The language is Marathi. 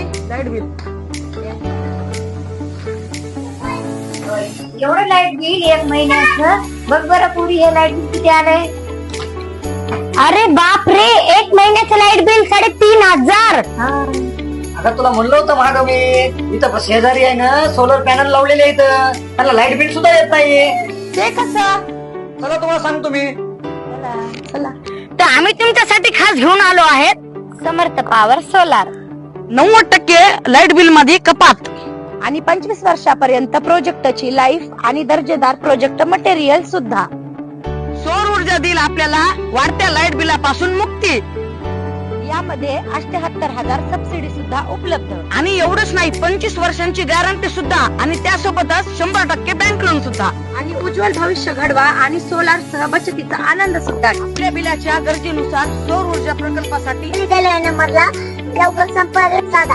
आई लाईट बिल. एवढं लाईट बिल 1 महिन्याचं. बघ बरं पुरी हे लाईट बिल किती आलंय. अरे बाप रे, 1 महिन्याचं लाईट बिल 3,500. अगं तुला म्हणलं होतं माग मी इथं शेजारी आहे ना सोलर पॅनल लावलेले आहेत, त्यांना लाईट बिल सुद्धा येत नाही. ते कसं? चला तुम्हाला सांगतो मी. तर आम्ही तुमच्यासाठी खास घेऊन आलो आहेत समर्थ पॉवर सोलार. 90% लाईट बिल मध्ये कपात आणि 25 वर्षापर्यंत प्रोजेक्टची लाईफ आणि दर्जेदार प्रोजेक्ट मटेरियल सुद्धा. सौर ऊर्जा देईल आपल्याला वाढत्या लाईट बिलापासून मुक्ती. यामध्ये 78,000 सबसिडी सुद्धा उपलब्ध. आणि एवढंच नाही, 25 वर्षांची गॅरंटी सुद्धा आणि त्यासोबतच 100% बँक लोन सुद्धा. आणि उज्ज्वल भविष्य घडवा आणि सोलार सह बचतीचा आनंद सुद्धा. आपल्या बिलाच्या गरजेनुसार सौर ऊर्जा प्रकल्पासाठी नंबरला लवकर संपर्क साधा.